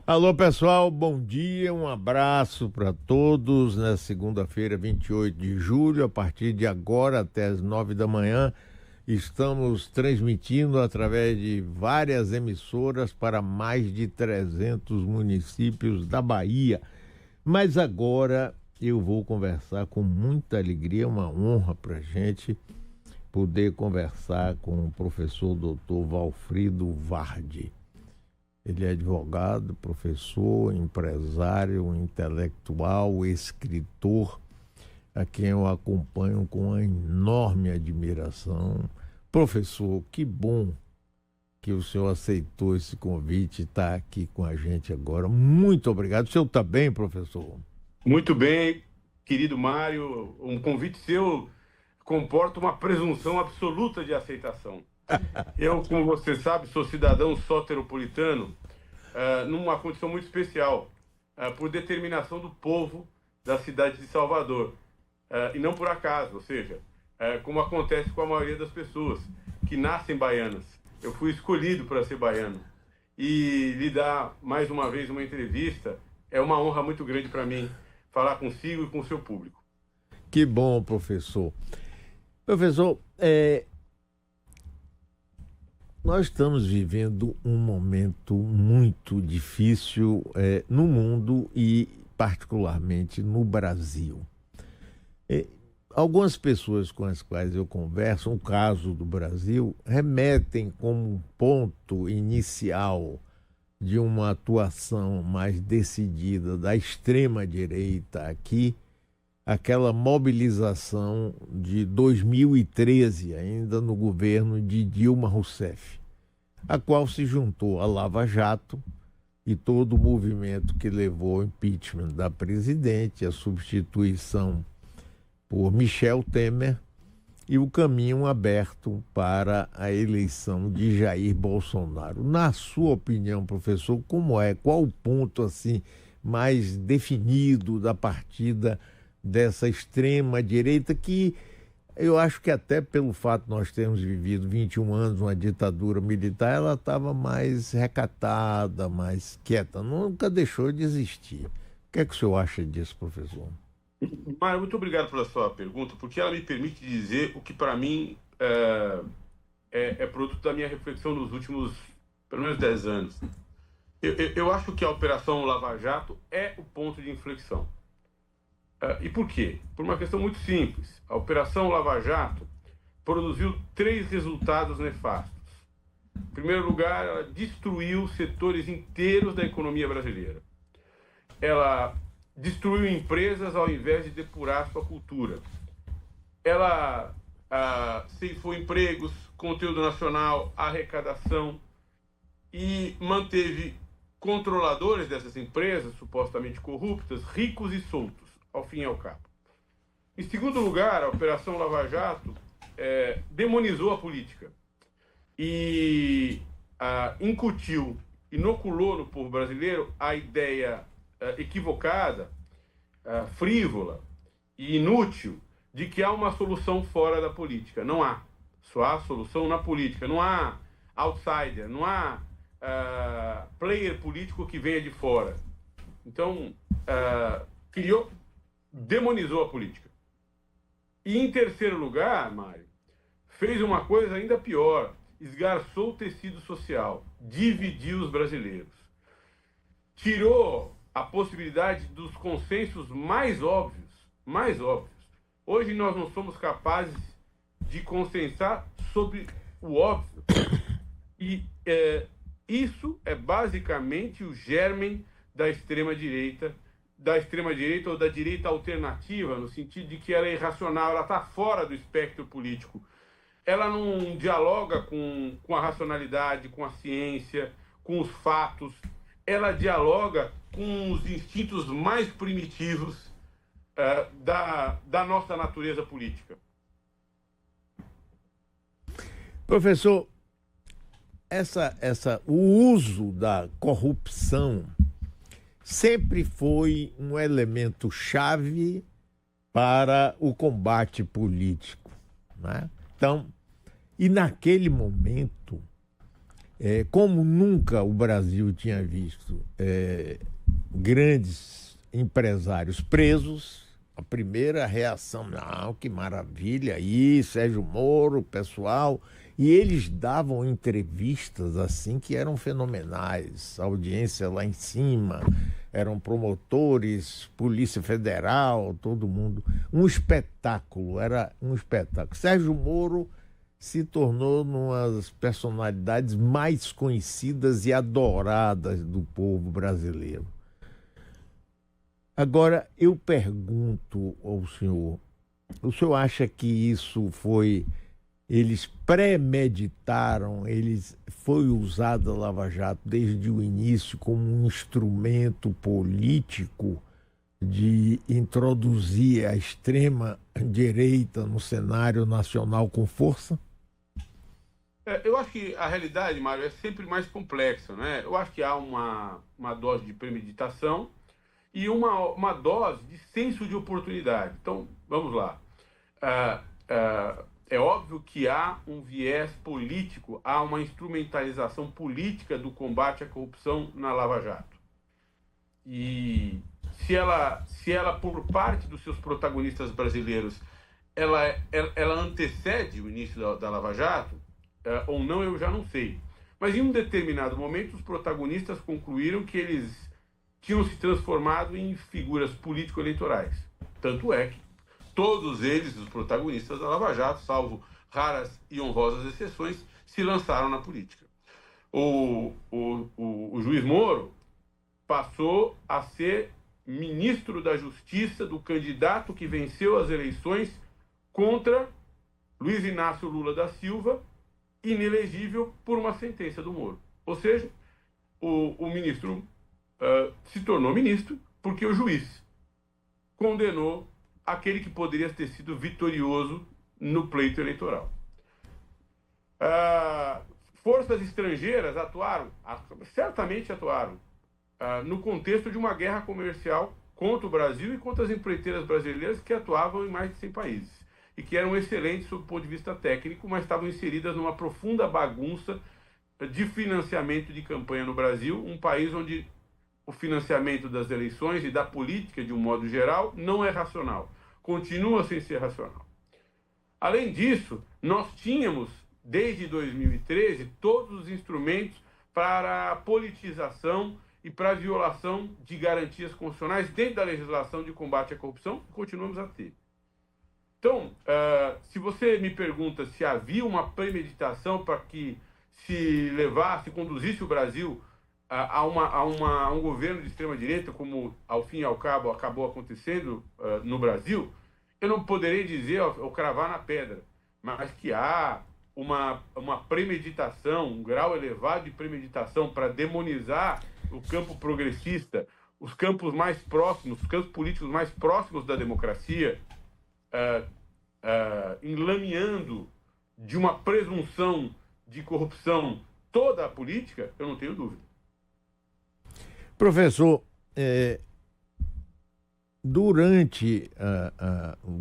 Alô, pessoal, bom dia, um abraço para todos. Na segunda-feira, 28 de julho, a partir de agora até as 9 da manhã, estamos transmitindo através de várias emissoras para mais de 300 municípios da Bahia. Mas agora eu vou conversar com muita alegria, uma honra para a gente poder conversar com o professor doutor Valfrido Vardi. Ele é advogado, professor, empresário, intelectual, escritor, a quem eu acompanho com uma enorme admiração. Professor, que bom que o senhor aceitou esse convite e está aqui com a gente agora. Muito obrigado. O senhor está bem, professor? Muito bem, querido Mário. Um convite seu comporta uma presunção absoluta de aceitação. Eu, como você sabe, sou cidadão soteropolitano, numa condição muito especial, por determinação do povo da cidade de Salvador, e não por acaso, ou seja, como acontece com a maioria das pessoas que nascem baianas. Eu fui escolhido para ser baiano, e lhe dar mais uma vez uma entrevista é uma honra muito grande para mim, falar consigo e com o seu público. Que bom, professor. Professor, nós estamos vivendo um momento muito difícil no mundo e particularmente no Brasil. Algumas pessoas com as quais eu converso, o caso do Brasil, remetem como ponto inicial de uma atuação mais decidida da extrema-direita aqui, aquela mobilização de 2013, ainda no governo de Dilma Rousseff, a qual se juntou a Lava Jato e todo o movimento que levou ao impeachment da presidente, a substituição por Michel Temer e o caminho aberto para a eleição de Jair Bolsonaro. Na sua opinião, professor, como é? Qual o ponto assim mais definido da partida dessa extrema-direita que eu acho que até pelo fato de nós termos vivido 21 anos uma ditadura militar, ela estava mais recatada, mais quieta, nunca deixou de existir. O que é que o senhor acha disso, professor? Mário, muito obrigado pela sua pergunta, porque ela me permite dizer o que para mim é produto da minha reflexão nos últimos, pelo menos 10 anos. Eu acho que a Operação Lava Jato é o ponto de inflexão. E por quê? Por uma questão muito simples. A Operação Lava Jato produziu 3 resultados nefastos. Em primeiro lugar, ela destruiu setores inteiros da economia brasileira. Ela destruiu empresas ao invés de depurar sua cultura. Ela ceifou empregos, conteúdo nacional, arrecadação e manteve controladores dessas empresas, supostamente corruptas, ricos e soltos, ao fim e ao cabo. Em segundo lugar, a Operação Lava Jato demonizou a política e incutiu, inoculou no povo brasileiro a ideia equivocada, frívola e inútil de que há uma solução fora da política. Não há. Só há solução na política. Não há outsider, não há player político que venha de fora. Então, demonizou a política. E em terceiro lugar, Mário, fez uma coisa ainda pior, esgarçou o tecido social, dividiu os brasileiros. Tirou a possibilidade dos consensos mais óbvios. Hoje nós não somos capazes de consensar sobre o óbvio. E isso é basicamente o germen da extrema-direita ou da direita alternativa, no sentido de que ela é irracional, ela está fora do espectro político. Ela não dialoga com a racionalidade, com a ciência, com os fatos. Ela dialoga com os instintos mais primitivos da nossa natureza política. Professor, o uso da corrupção sempre foi um elemento chave para o combate político, né? Então, e naquele momento, como nunca o Brasil tinha visto grandes empresários presos, a primeira reação, não, que maravilha, aí, Sérgio Moro, pessoal, e eles davam entrevistas assim que eram fenomenais, audiência lá em cima, eram promotores, Polícia Federal, todo mundo, um espetáculo, era um espetáculo. Sérgio Moro se tornou uma das personalidades mais conhecidas e adoradas do povo brasileiro. Agora, eu pergunto ao senhor, o senhor acha que isso foi, eles premeditaram, foi usada a Lava Jato desde o início como um instrumento político de introduzir a extrema-direita no cenário nacional com força? Eu acho que a realidade, Mário, é sempre mais complexa, né? Eu acho que há uma dose de premeditação e uma dose de senso de oportunidade. Então, vamos lá. É óbvio que há um viés político, há uma instrumentalização política do combate à corrupção na Lava Jato. E se ela por parte dos seus protagonistas brasileiros, ela antecede o início da Lava Jato, ou não, eu já não sei. Mas em um determinado momento, os protagonistas concluíram que eles tinham se transformado em figuras político-eleitorais. Tanto é que todos eles, os protagonistas da Lava Jato, salvo raras e honrosas exceções, se lançaram na política. O juiz Moro passou a ser ministro da Justiça do candidato que venceu as eleições contra Luiz Inácio Lula da Silva, inelegível por uma sentença do Moro. Ou seja, o ministro se tornou ministro porque o juiz condenou aquele que poderia ter sido vitorioso no pleito eleitoral. Forças estrangeiras atuaram, certamente atuaram, no contexto de uma guerra comercial contra o Brasil e contra as empreiteiras brasileiras que atuavam em mais de 100 países e que eram excelentes sob o ponto de vista técnico, mas estavam inseridas numa profunda bagunça de financiamento de campanha no Brasil, um país onde o financiamento das eleições e da política, de um modo geral, não é racional. Continua sem ser racional. Além disso, nós tínhamos, desde 2013, todos os instrumentos para a politização e para a violação de garantias constitucionais dentro da legislação de combate à corrupção, continuamos a ter. Então, se você me pergunta se havia uma premeditação para que se levasse, conduzisse o Brasil a um governo de extrema-direita, como ao fim e ao cabo acabou acontecendo no Brasil, eu não poderei dizer ou cravar na pedra, mas que há uma premeditação, um grau elevado de premeditação para demonizar o campo progressista, os campos mais próximos, os campos políticos mais próximos da democracia, enlameando de uma presunção de corrupção toda a política, eu não tenho dúvida. Professor, durante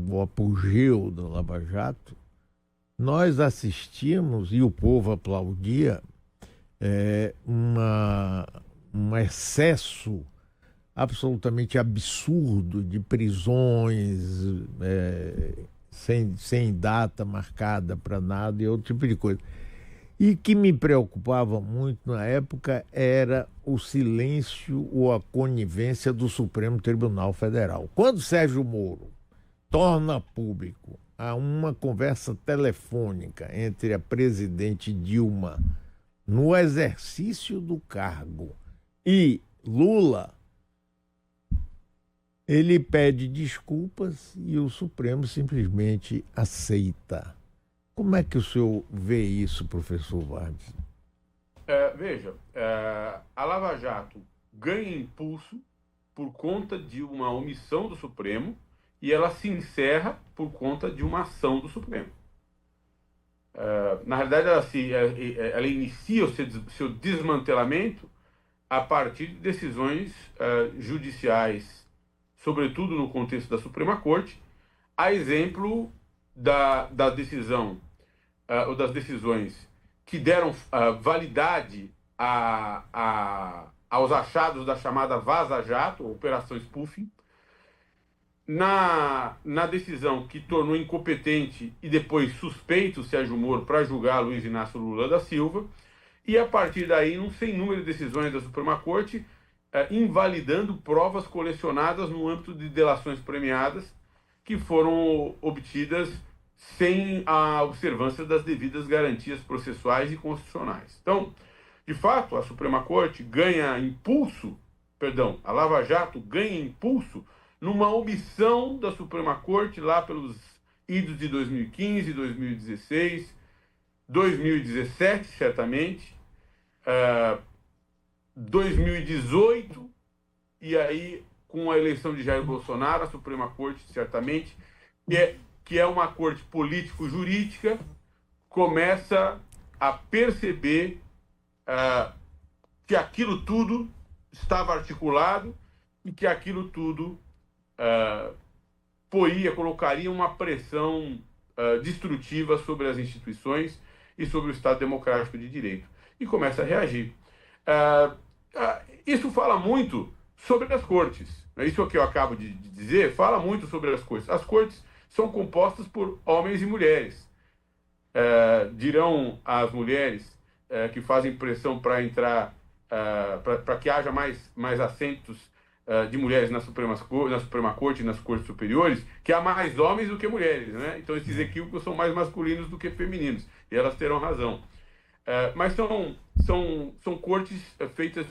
o apogeu da Lava Jato, nós assistimos, e o povo aplaudia, um excesso absolutamente absurdo de prisões, sem data marcada para nada e outro tipo de coisa. E que me preocupava muito na época era o silêncio ou a conivência do Supremo Tribunal Federal. Quando Sérgio Moro torna público uma conversa telefônica entre a presidente Dilma no exercício do cargo e Lula, ele pede desculpas e o Supremo simplesmente aceita. Como é que o senhor vê isso, professor Vargas? Veja, a Lava Jato ganha impulso por conta de uma omissão do Supremo e ela se encerra por conta de uma ação do Supremo. Na realidade, ela inicia o seu desmantelamento a partir de decisões judiciais, sobretudo no contexto da Suprema Corte, a exemplo da decisão ou das decisões que deram validade aos achados da chamada Vaza Jato, Operação Spoofing, na decisão que tornou incompetente e depois suspeito o Sérgio Moro para julgar Luiz Inácio Lula da Silva, e a partir daí, um sem número de decisões da Suprema Corte, invalidando provas colecionadas no âmbito de delações premiadas que foram obtidas sem a observância das devidas garantias processuais e constitucionais. Então, de fato, a Suprema Corte ganha impulso, a Lava Jato ganha impulso numa omissão da Suprema Corte lá pelos idos de 2015, 2016, 2017, certamente, 2018, e aí, com a eleição de Jair Bolsonaro, a Suprema Corte, certamente, que é uma corte político-jurídica, começa a perceber que aquilo tudo estava articulado e que aquilo tudo colocaria uma pressão destrutiva sobre as instituições e sobre o Estado Democrático de Direito. E começa a reagir. Isso fala muito sobre as cortes. Isso que eu acabo de dizer fala muito sobre as cortes. As cortes são compostas por homens e mulheres. Dirão as mulheres que fazem pressão para entrar, para que haja mais assentos de mulheres na Suprema Corte e nas cortes superiores, que há mais homens do que mulheres, né? Então esses equívocos são mais masculinos do que femininos, e elas terão razão. Mas são cortes feitas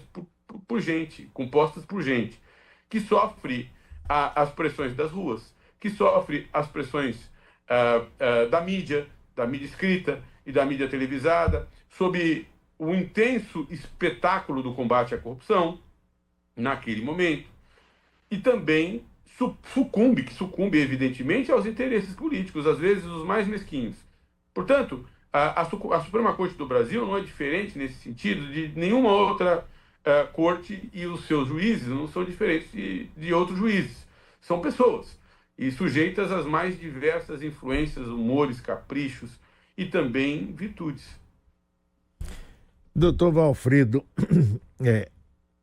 por gente, compostas por gente, que sofre as pressões das ruas, que sofre as pressões da mídia escrita e da mídia televisada, sob o intenso espetáculo do combate à corrupção, naquele momento, e também sucumbe, evidentemente, aos interesses políticos, às vezes os mais mesquinhos. Portanto, a Suprema Corte do Brasil não é diferente nesse sentido de nenhuma outra corte, e os seus juízes não são diferentes de outros juízes. São pessoas, e sujeitas às mais diversas influências, humores, caprichos e também virtudes. Doutor Valfrido,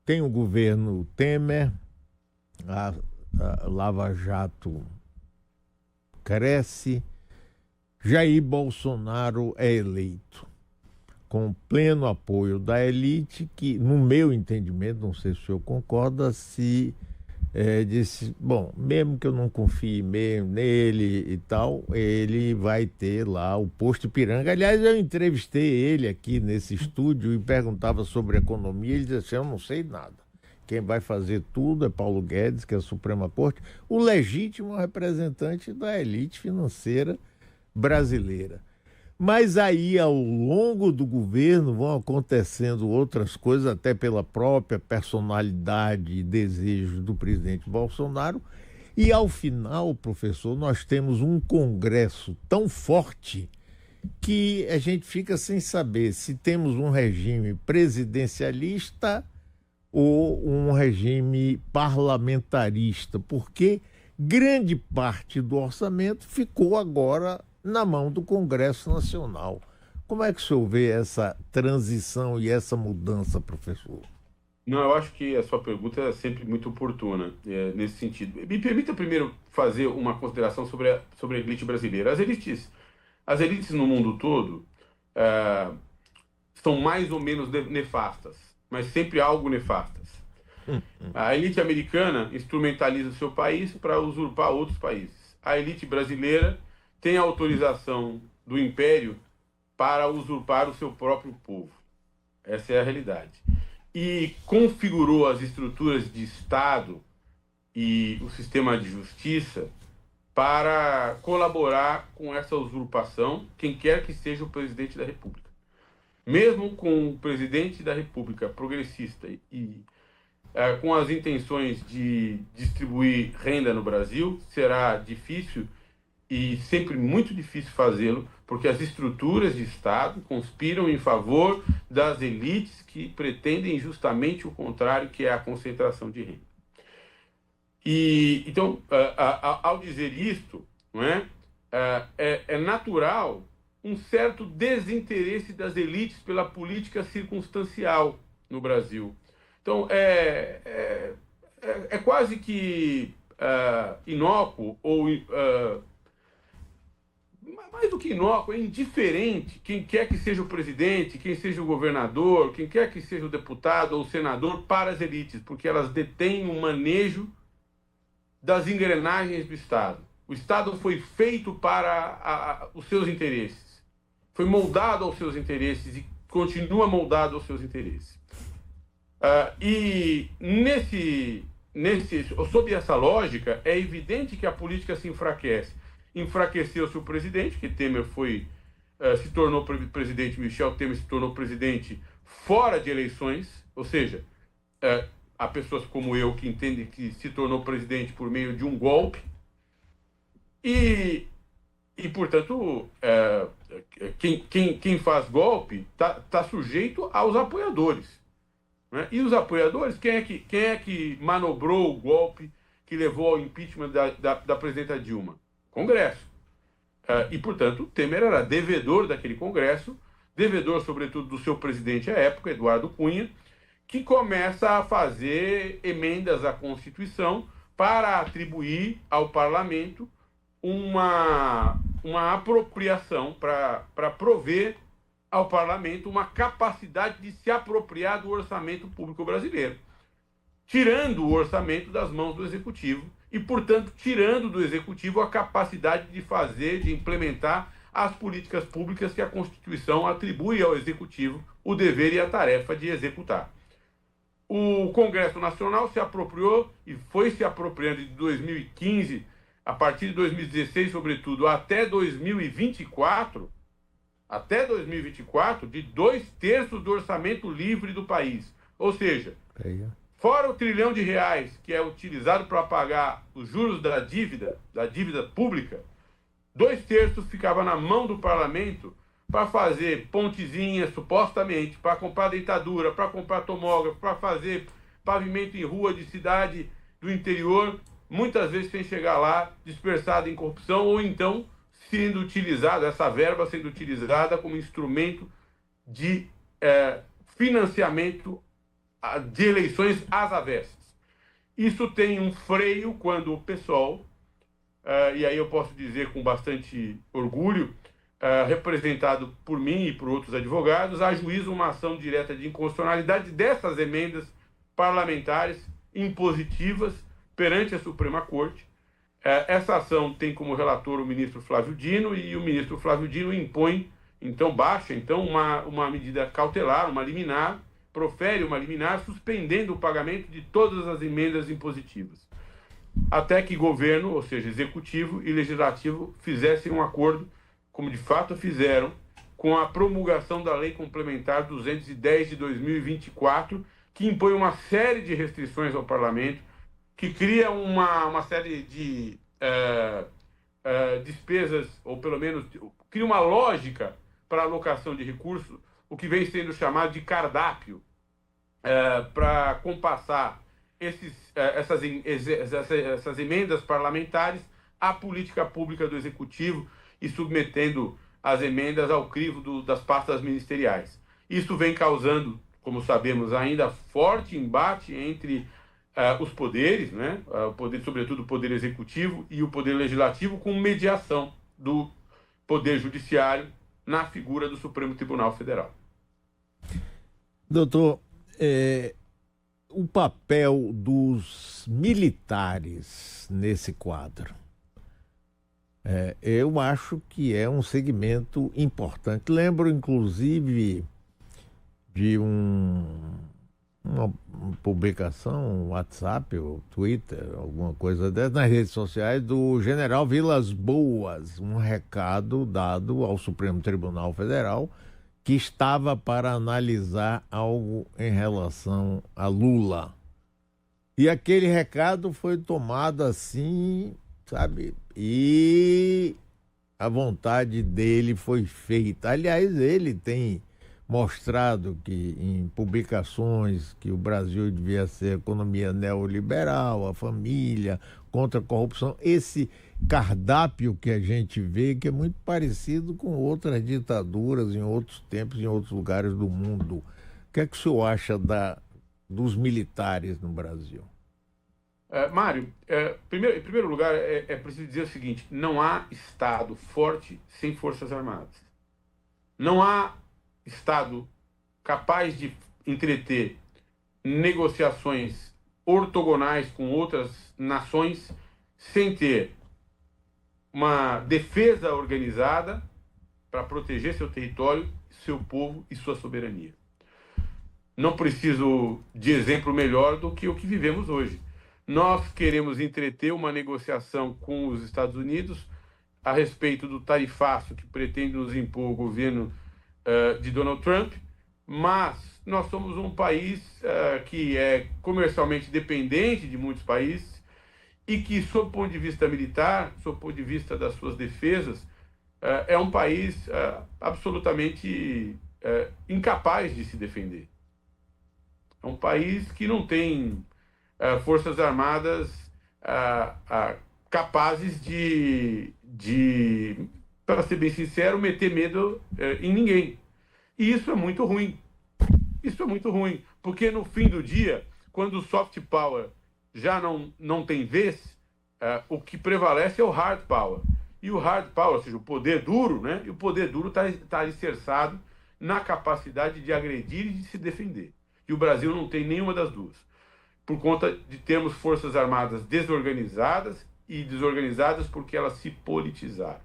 tem o governo Temer, a Lava Jato cresce, Jair Bolsonaro é eleito, com pleno apoio da elite, que, no meu entendimento, não sei se o senhor concorda, disse, bom, mesmo que eu não confie nele e tal, ele vai ter lá o posto Ipiranga. Aliás, eu entrevistei ele aqui nesse estúdio e perguntava sobre economia, ele disse assim, eu não sei nada. Quem vai fazer tudo é Paulo Guedes, que é a Suprema Corte, o legítimo representante da elite financeira brasileira. Mas aí, ao longo do governo, vão acontecendo outras coisas, até pela própria personalidade e desejos do presidente Bolsonaro. E, ao final, professor, nós temos um Congresso tão forte que a gente fica sem saber se temos um regime presidencialista ou um regime parlamentarista, porque grande parte do orçamento ficou agora na mão do Congresso Nacional. Como é que o senhor vê essa transição e essa mudança, professor? Não, eu acho que a sua pergunta é sempre muito oportuna nesse sentido. Me permita primeiro fazer uma consideração sobre a elite brasileira. As elites no mundo todo são mais ou menos nefastas, mas sempre algo nefastas. A elite americana instrumentaliza o seu país para usurpar outros países. A elite brasileira tem autorização do império para usurpar o seu próprio povo. Essa é a realidade. E configurou as estruturas de Estado e o sistema de justiça para colaborar com essa usurpação, quem quer que seja o presidente da República. Mesmo com o presidente da República progressista e com as intenções de distribuir renda no Brasil, será difícil e sempre muito difícil fazê-lo, porque as estruturas de Estado conspiram em favor das elites que pretendem justamente o contrário, que é a concentração de renda. E, então, ao dizer isto, não é natural um certo desinteresse das elites pela política circunstancial no Brasil. Então, é quase que inócuo, ou mais do que inócuo, é indiferente quem quer que seja o presidente, quem seja o governador, quem quer que seja o deputado ou o senador para as elites, porque elas detêm o manejo das engrenagens do Estado. O Estado foi feito para os seus interesses, foi moldado aos seus interesses e continua moldado aos seus interesses. E sob essa lógica, é evidente que a política se enfraquece. Enfraqueceu-se o presidente, que Temer se tornou presidente, Michel Temer se tornou presidente fora de eleições, ou seja, há pessoas como eu que entendem que se tornou presidente por meio de um golpe, e portanto, quem faz golpe tá sujeito aos apoiadores. Né? E os apoiadores, quem é que manobrou o golpe que levou ao impeachment da presidenta Dilma? Congresso. E, portanto, Temer era devedor daquele Congresso, devedor, sobretudo, do seu presidente à época, Eduardo Cunha, que começa a fazer emendas à Constituição para atribuir ao parlamento uma apropriação, para prover ao parlamento uma capacidade de se apropriar do orçamento público brasileiro, tirando o orçamento das mãos do executivo e, portanto, tirando do executivo a capacidade de implementar as políticas públicas que a Constituição atribui ao executivo o dever e a tarefa de executar. O Congresso Nacional se apropriou e foi se apropriando de 2015, a partir de 2016, sobretudo, até 2024, de 2/3 do orçamento livre do país. Ou seja, fora o R$ 1 trilhão que é utilizado para pagar os juros da dívida pública, 2/3 ficava na mão do parlamento para fazer pontezinhas, supostamente, para comprar dentadura, para comprar tomógrafo, para fazer pavimento em rua de cidade do interior, muitas vezes sem chegar lá, dispersado em corrupção, ou então essa verba sendo utilizada como instrumento de financiamento de eleições às avessas. Isso tem um freio quando o PSOL, e aí eu posso dizer com bastante orgulho, representado por mim e por outros advogados, ajuiza uma ação direta de inconstitucionalidade dessas emendas parlamentares impositivas perante a Suprema Corte. Essa ação tem como relator o ministro Flávio Dino, e o ministro Flávio Dino baixa uma medida cautelar, uma liminar, profere uma liminar suspendendo o pagamento de todas as emendas impositivas, até que governo, ou seja, executivo e legislativo, fizessem um acordo, como de fato fizeram, com a promulgação da Lei Complementar 210 de 2024, que impõe uma série de restrições ao parlamento, que cria uma série de despesas, ou pelo menos cria uma lógica para a alocação de recursos, o que vem sendo chamado de cardápio, para compassar essas emendas parlamentares à política pública do Executivo e submetendo as emendas ao crivo das pastas ministeriais. Isso vem causando, como sabemos, ainda forte embate entre os poderes, né? Sobretudo o Poder Executivo e o Poder Legislativo, com mediação do Poder Judiciário na figura do Supremo Tribunal Federal. Doutor, o papel dos militares nesse quadro, eu acho que é um segmento importante. Lembro, inclusive, de uma publicação, um WhatsApp ou Twitter, alguma coisa dessa, nas redes sociais, do general Vilas Boas, um recado dado ao Supremo Tribunal Federal, que estava para analisar algo em relação a Lula. E aquele recado foi tomado assim, sabe? E a vontade dele foi feita. Aliás, ele tem mostrado que em publicações que o Brasil devia ser economia neoliberal, a família, contra a corrupção, esse cardápio que a gente vê, que é muito parecido com outras ditaduras em outros tempos, em outros lugares do mundo. O que é que o senhor acha dos militares no Brasil? Mário, em primeiro lugar, é preciso dizer o seguinte: não há Estado forte sem Forças Armadas. Não há Estado capaz de entreter negociações ortogonais com outras nações sem ter uma defesa organizada para proteger seu território, seu povo e sua soberania. Não preciso de exemplo melhor do que o que vivemos hoje. Nós queremos entreter uma negociação com os Estados Unidos a respeito do tarifaço que pretende nos impor o governo de Donald Trump, mas nós somos um país que é comercialmente dependente de muitos países e que, sob o ponto de vista militar, sob o ponto de vista das suas defesas, é um país absolutamente incapaz de se defender. É um país que não tem forças armadas capazes de, para ser bem sincero, meter medo em ninguém. E isso é muito ruim. Isso é muito ruim, porque no fim do dia, quando o soft power já não tem vez, o que prevalece é o hard power. E o hard power, ou seja, o poder duro, né? E o poder duro está alicerçado na capacidade de agredir e de se defender. E o Brasil não tem nenhuma das duas, por conta de termos forças armadas desorganizadas e desorganizadas porque elas se politizaram.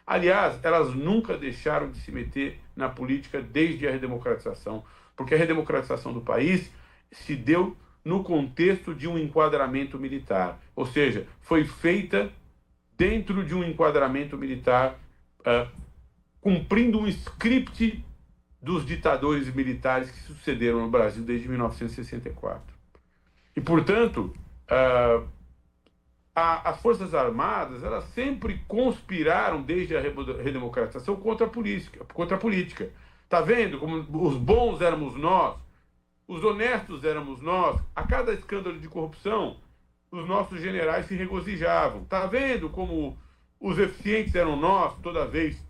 Aliás, elas nunca deixaram de se meter na política desde a redemocratização, porque a redemocratização do país se deu no contexto de um enquadramento militar, ou seja, foi feita dentro de um enquadramento militar, cumprindo um script dos ditadores militares que sucederam no Brasil desde 1964. E, portanto, as Forças Armadas, elas sempre conspiraram desde a redemocratização contra a política. Está vendo como os bons éramos nós, os honestos éramos nós? A cada escândalo de corrupção, os nossos generais se regozijavam. Está vendo como os eficientes eram nós, toda vez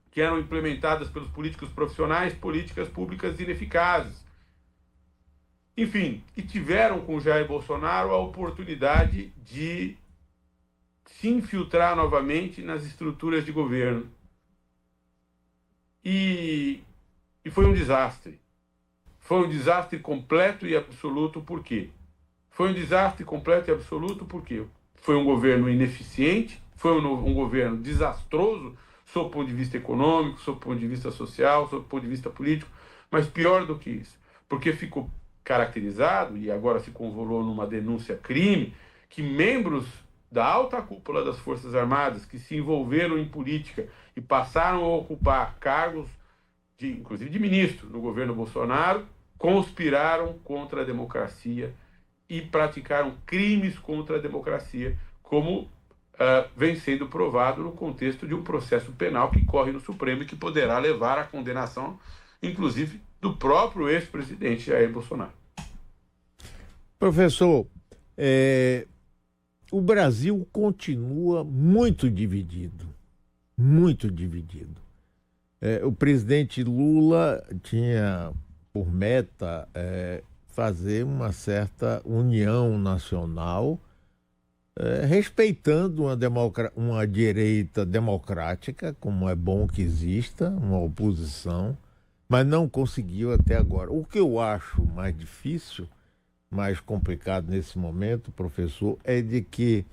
que eram implementadas pelos políticos profissionais políticas públicas ineficazes? Enfim, e tiveram com Jair Bolsonaro a oportunidade de se infiltrar novamente nas estruturas de governo. E foi um desastre. Foi um desastre completo e absoluto. Por quê? Foi um desastre completo e absoluto porque foi um governo ineficiente, foi um governo desastroso, sob o ponto de vista econômico, sob o ponto de vista social, sob o ponto de vista político, mas pior do que isso, porque ficou caracterizado, e agora se convolou numa denúncia-crime, que membros da alta cúpula das Forças Armadas que se envolveram em política e passaram a ocupar cargos, inclusive de ministro, no governo Bolsonaro, conspiraram contra a democracia e praticaram crimes contra a democracia, como vem sendo provado no contexto de um processo penal que corre no Supremo e que poderá levar à condenação, inclusive, do próprio ex-presidente Jair Bolsonaro. Professor, o Brasil continua muito dividido, muito dividido. O presidente Lula tinha por meta fazer uma certa união nacional, respeitando uma direita democrática, como é bom que exista, uma oposição, mas não conseguiu até agora. O que eu acho mais difícil, mais complicado nesse momento, professor, é de que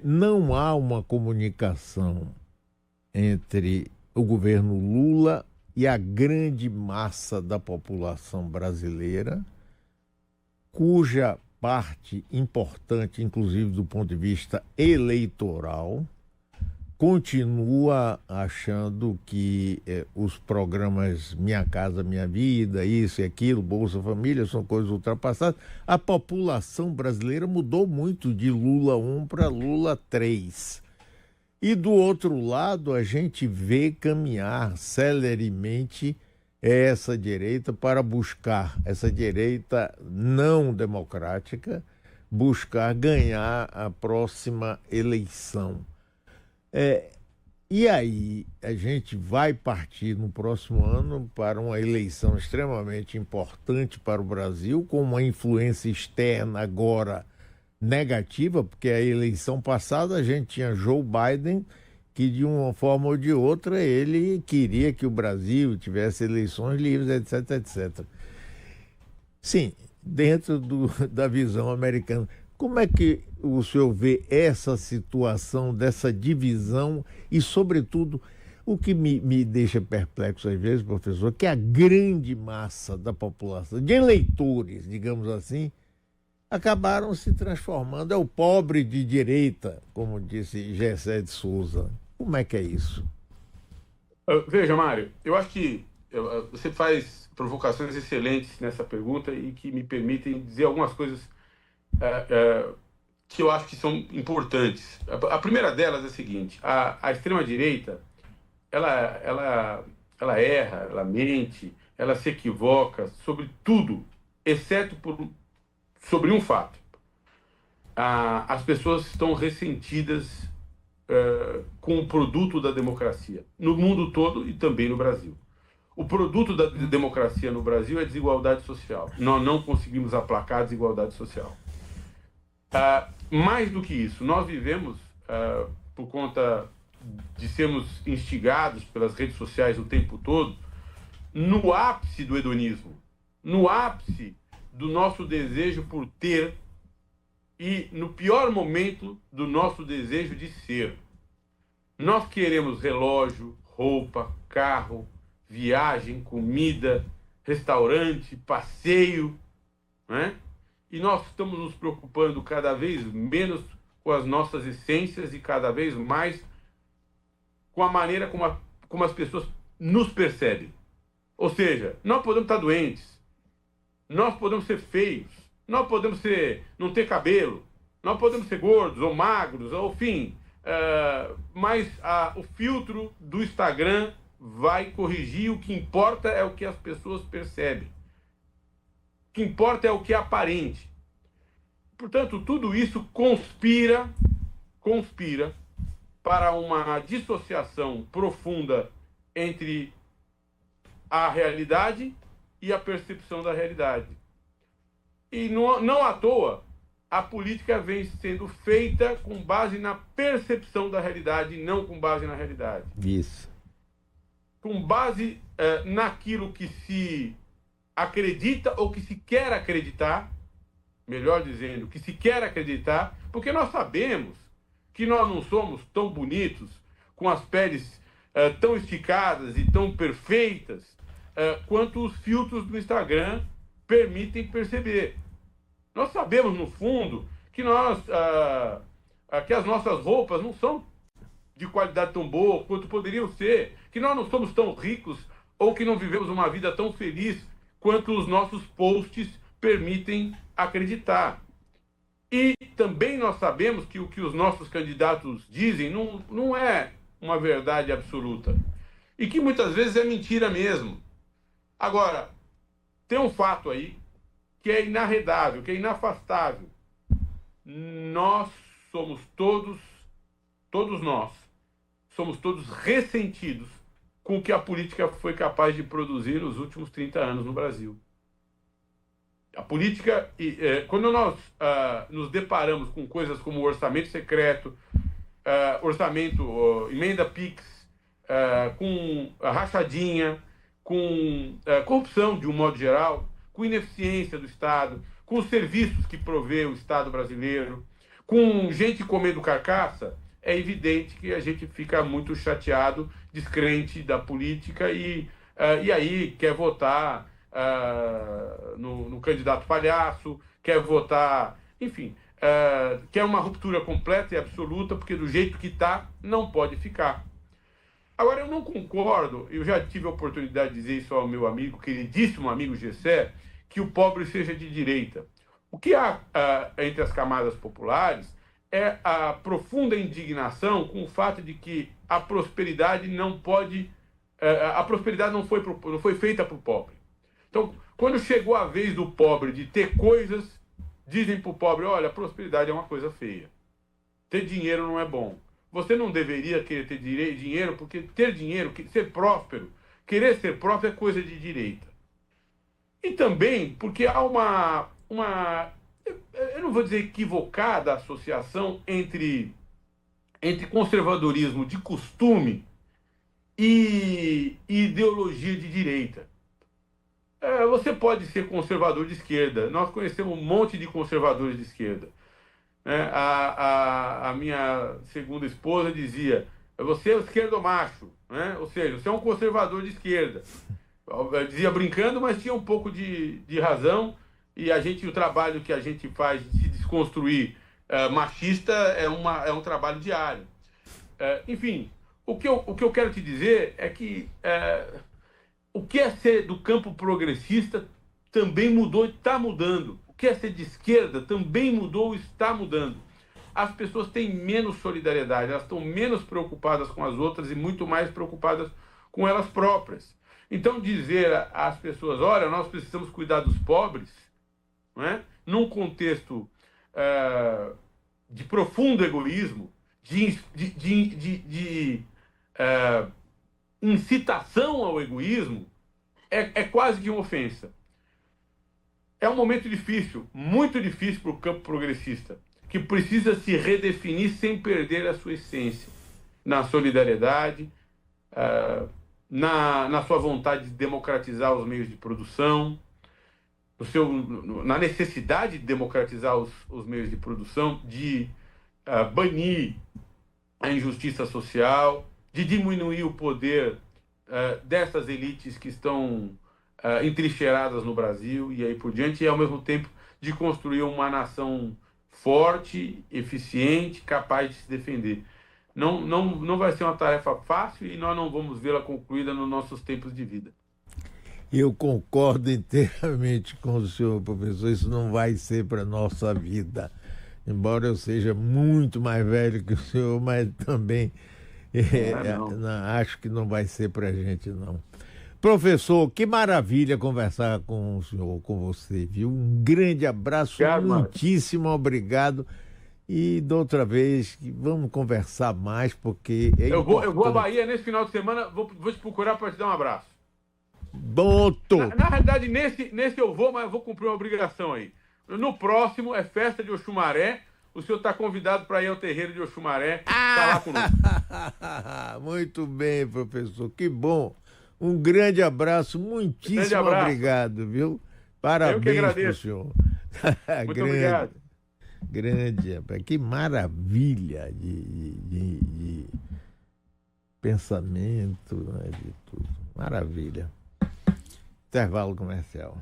não há uma comunicação entre o governo Lula e a grande massa da população brasileira, cuja parte importante, inclusive do ponto de vista eleitoral, continua achando que os programas Minha Casa Minha Vida, isso e aquilo, Bolsa Família, são coisas ultrapassadas. A população brasileira mudou muito de Lula 1 para Lula 3. E do outro lado, a gente vê caminhar celeremente essa direita para buscar, essa direita não democrática, buscar ganhar a próxima eleição. E aí a gente vai partir no próximo ano para uma eleição extremamente importante para o Brasil, com uma influência externa agora negativa, porque a eleição passada a gente tinha Joe Biden, que de uma forma ou de outra ele queria que o Brasil tivesse eleições livres, etc, etc. Sim, dentro da visão americana. Como é que o senhor vê essa situação, dessa divisão e, sobretudo, o que me deixa perplexo às vezes, professor, que a grande massa da população, de eleitores, digamos assim, acabaram se transformando, é o pobre de direita, como disse Gessé de Souza. Como é que é isso? Veja, Mário, eu acho que você faz provocações excelentes nessa pergunta e que me permitem dizer algumas coisas que eu acho que são importantes. A primeira delas é a seguinte: a extrema-direita, ela erra, ela mente, ela se equivoca sobre tudo, exceto sobre um fato. As pessoas estão ressentidas com o produto da democracia, no mundo todo e também no Brasil. O produto da democracia no Brasil é desigualdade social. Nós não conseguimos aplacar a desigualdade social. Mais do que isso, nós vivemos, por conta de sermos instigados pelas redes sociais o tempo todo, no ápice do hedonismo, no ápice do nosso desejo por ter e no pior momento do nosso desejo de ser. Nós queremos relógio, roupa, carro, viagem, comida, restaurante, passeio, né? E nós estamos nos preocupando cada vez menos com as nossas essências e cada vez mais com a maneira como as pessoas nos percebem. Ou seja, nós podemos estar doentes, nós podemos ser feios, nós podemos não ter cabelo, nós podemos ser gordos ou magros, ou enfim, mas o filtro do Instagram vai corrigir. O que importa é o que as pessoas percebem. O que importa é o que é aparente. Portanto, tudo isso conspira para uma dissociação profunda entre a realidade e a percepção da realidade. E não à toa, a política vem sendo feita com base na percepção da realidade e não com base na realidade. Isso. Com base naquilo que se acredita ou que se quer acreditar, melhor dizendo, que se quer acreditar, porque nós sabemos que nós não somos tão bonitos, com as peles tão esticadas e tão perfeitas, quanto os filtros do Instagram permitem perceber. Nós sabemos, no fundo, que que as nossas roupas não são de qualidade tão boa quanto poderiam ser, que nós não somos tão ricos ou que não vivemos uma vida tão feliz quanto os nossos posts permitem acreditar. E também nós sabemos que o que os nossos candidatos dizem não é uma verdade absoluta. E que muitas vezes é mentira mesmo. Agora, tem um fato aí que é inarredável, que é inafastável. Nós somos todos nós, somos todos ressentidos com o que a política foi capaz de produzir nos últimos 30 anos no Brasil. A política, quando nós nos deparamos com coisas como o orçamento secreto, emenda PIX, com rachadinha, com corrupção de um modo geral, com ineficiência do Estado, com os serviços que provê o Estado brasileiro, com gente comendo carcaça, é evidente que a gente fica muito chateado, descrente da política e aí quer votar no candidato palhaço, quer votar, enfim, quer uma ruptura completa e absoluta, porque do jeito que está, não pode ficar. Agora, eu não concordo, eu já tive a oportunidade de dizer isso ao meu amigo, queridíssimo amigo Gessé, que o pobre seja de direita. O que há entre as camadas populares é a profunda indignação com o fato de que a prosperidade não pode... a prosperidade não foi feita para o pobre. Então, quando chegou a vez do pobre de ter coisas, dizem para o pobre, olha, a prosperidade é uma coisa feia. Ter dinheiro não é bom. Você não deveria querer ter dinheiro, porque ter dinheiro, ser próspero, querer ser próspero é coisa de direita. E também porque há eu não vou dizer equivocada associação entre conservadorismo de costume e ideologia de direita. Você pode ser conservador de esquerda. Nós conhecemos um monte de conservadores de esquerda. A minha segunda esposa dizia, você é o esquerdomacho, né? Ou seja, você é um conservador de esquerda. Eu dizia brincando, mas tinha um pouco de razão, e o trabalho que a gente faz de se desconstruir machista é um trabalho diário. Enfim, o que eu quero te dizer é que o que é ser do campo progressista também mudou e está mudando. O que é ser de esquerda também mudou e está mudando. As pessoas têm menos solidariedade, elas estão menos preocupadas com as outras e muito mais preocupadas com elas próprias. Então, dizer às pessoas, olha, nós precisamos cuidar dos pobres, não é? Num contexto de profundo egoísmo, de incitação ao egoísmo, é quase que uma ofensa. É um momento difícil, muito difícil para o campo progressista, que precisa se redefinir sem perder a sua essência, na solidariedade, na sua vontade de democratizar os meios de produção, na necessidade de democratizar os meios de produção, de banir a injustiça social, de diminuir o poder dessas elites que estão entrincheiradas no Brasil e aí por diante, e ao mesmo tempo de construir uma nação forte, eficiente, capaz de se defender. Não vai ser uma tarefa fácil e nós não vamos vê-la concluída nos nossos tempos de vida. Eu concordo inteiramente com o senhor, professor. Isso não vai ser para a nossa vida. Embora eu seja muito mais velho que o senhor, mas também acho que não vai ser para a gente, não. Professor, que maravilha conversar com o senhor, com você, viu? Um grande abraço, muitíssimo obrigado. E da outra vez, vamos conversar mais, porque eu vou à Bahia nesse final de semana, vou te procurar para te dar um abraço. Boto! Na realidade, nesse eu vou, mas eu vou cumprir uma obrigação aí. No próximo é festa de Oxumaré. O senhor está convidado para ir ao terreiro de Oxumaré falar conosco. Muito bem, professor. Que bom. Um grande abraço, muitíssimo obrigado, viu? Parabéns para o senhor. Muito obrigado. Grande, que maravilha de pensamento, né, de tudo. Maravilha. Intervalo comercial.